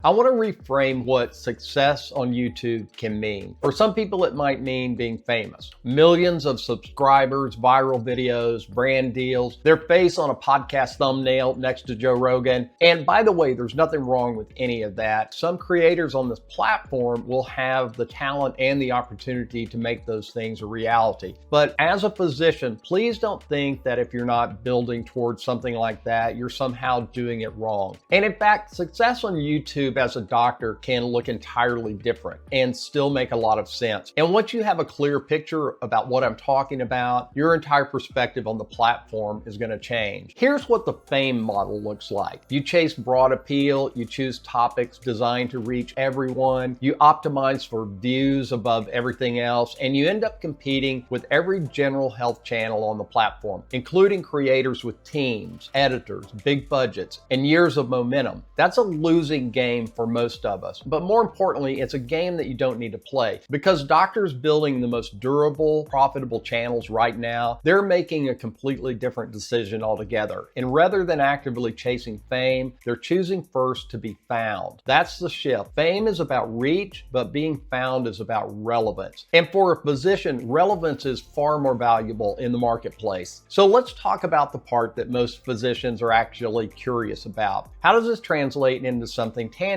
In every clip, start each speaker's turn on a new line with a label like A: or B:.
A: I want to reframe what success on YouTube can mean. For some people, it might mean being famous. Millions of subscribers, viral videos, brand deals, their face on a podcast thumbnail next to Joe Rogan. And by the way, there's nothing wrong with any of that. Some creators on this platform will have the talent and the opportunity to make those things a reality. But as a physician, please don't think that if you're not building towards something like that, you're somehow doing it wrong. And in fact, success on YouTube as a doctor can look entirely different and still make a lot of sense. And once you have a clear picture about what I'm talking about, your entire perspective on the platform is going to change. Here's what the fame model looks like. You chase broad appeal, you choose topics designed to reach everyone, you optimize for views above everything else, and you end up competing with every general health channel on the platform, including creators with teams, editors, big budgets, and years of momentum. That's a losing game for most of us. But more importantly, it's a game that you don't need to play, because doctors building the most durable, profitable channels right now, they're making a completely different decision altogether. And rather than actively chasing fame, they're choosing first to be found. That's the shift. Fame is about reach, but being found is about relevance. And for a physician, relevance is far more valuable in the marketplace. So let's talk about the part that most physicians are actually curious about. How does this translate into something tangible?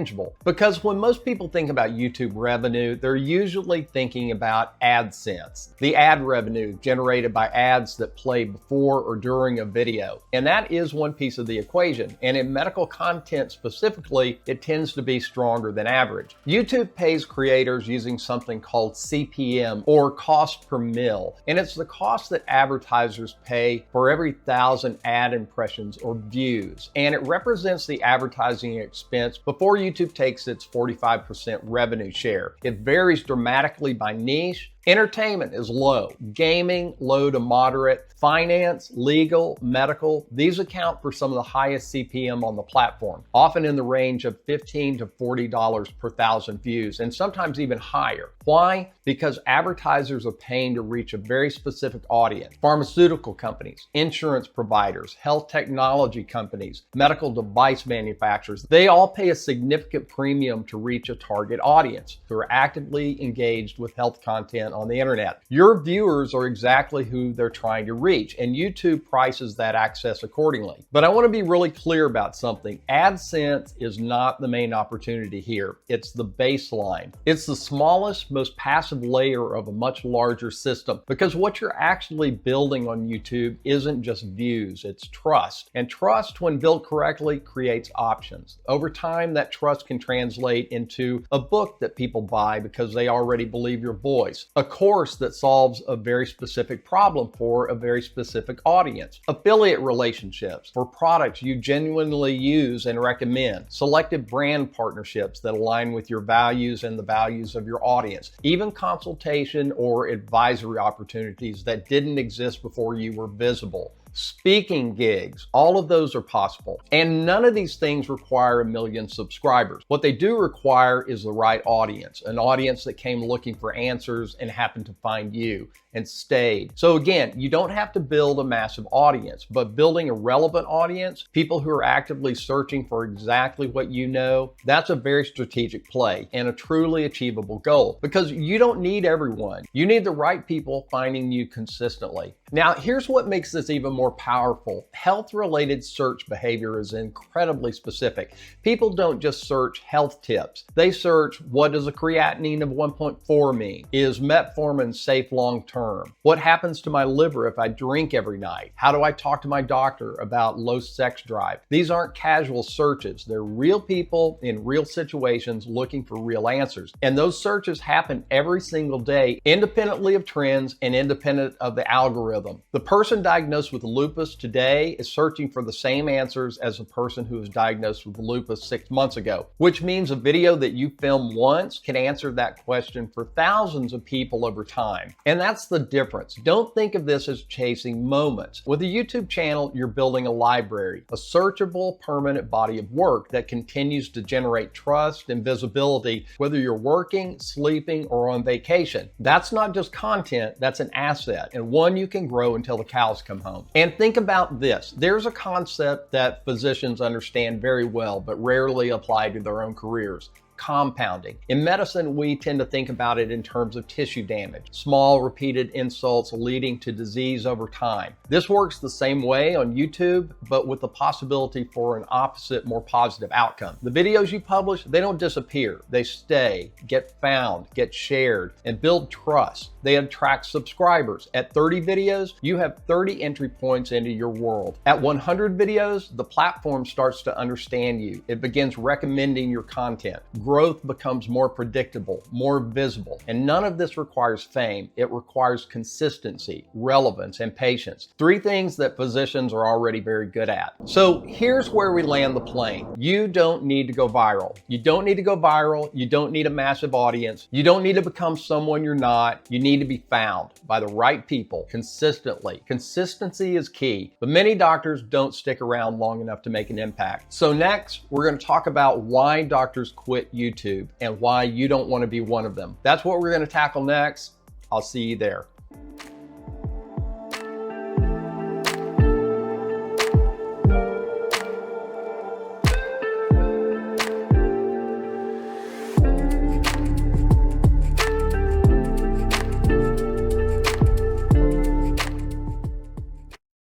A: Because when most people think about YouTube revenue, they're usually thinking about AdSense, the ad revenue generated by ads that play before or during a video. And that is one piece of the equation. And in medical content specifically, it tends to be stronger than average. YouTube pays creators using something called CPM, or cost per mil. And it's the cost that advertisers pay for every 1,000 ad impressions or views. And it represents the advertising expense before YouTube takes its 45% revenue share. It varies dramatically by niche. Entertainment is low, gaming, low to moderate, finance, legal, medical, these account for some of the highest CPM on the platform, often in the range of $15 to $40 per 1,000 views, and sometimes even higher. Why? Because advertisers are paying to reach a very specific audience. Pharmaceutical companies, insurance providers, health technology companies, medical device manufacturers, they all pay a significant premium to reach a target audience who are actively engaged with health content on the internet. Your viewers are exactly who they're trying to reach, and YouTube prices that access accordingly. But I want to be really clear about something. AdSense is not the main opportunity here. It's the baseline. It's the smallest, most passive layer of a much larger system, because what you're actually building on YouTube isn't just views, it's trust. And trust, when built correctly, creates options. Over time, that trust can translate into a book that people buy because they already believe your voice, a course that solves a very specific problem for a very specific audience, affiliate relationships for products you genuinely use and recommend, selective brand partnerships that align with your values and the values of your audience, even consultation or advisory opportunities that didn't exist before you were visible. Speaking gigs, all of those are possible. And none of these things require 1 million subscribers. What they do require is the right audience, an audience that came looking for answers and happened to find you and stayed. So again, you don't have to build a massive audience, but building a relevant audience, people who are actively searching for exactly what you know, that's a very strategic play and a truly achievable goal, because you don't need everyone. You need the right people finding you consistently. Now, here's what makes this even more powerful. Health-related search behavior is incredibly specific. People don't just search health tips. They search, what does a creatinine of 1.4 mean? Is metformin safe long-term? What happens to my liver if I drink every night? How do I talk to my doctor about low sex drive? These aren't casual searches. They're real people in real situations looking for real answers. And those searches happen every single day, independently of trends and independent of the algorithm. The person diagnosed with lupus today is searching for the same answers as a person who was diagnosed with lupus 6 months ago, which means a video that you film once can answer that question for thousands of people over time. And that's the difference. Don't think of this as chasing moments. With a YouTube channel, you're building a library, a searchable, permanent body of work that continues to generate trust and visibility, whether you're working, sleeping, or on vacation. That's not just content, that's an asset, and one you can grow until the cows come home. And think about this. There's a concept that physicians understand very well, but rarely apply to their own careers: compounding. In medicine, we tend to think about it in terms of tissue damage, small repeated insults leading to disease over time. This works the same way on YouTube, but with the possibility for an opposite, more positive outcome. The videos you publish, they don't disappear. They stay, get found, get shared, and build trust. They attract subscribers. At 30 videos, you have 30 entry points into your world. At 100 videos, the platform starts to understand you. It begins recommending your content. Growth becomes more predictable, more visible, and none of this requires fame. It requires consistency, relevance, and patience. Three things that physicians are already very good at. So here's where we land the plane. You don't need to go viral. You don't need to go viral. You don't need a massive audience. You don't need to become someone you're not. You need to be found by the right people consistently. Consistency is key, but many doctors don't stick around long enough to make an impact. So next, we're going to talk about why doctors quit YouTube and why you don't want to be one of them. That's what we're going to tackle next. I'll see you there.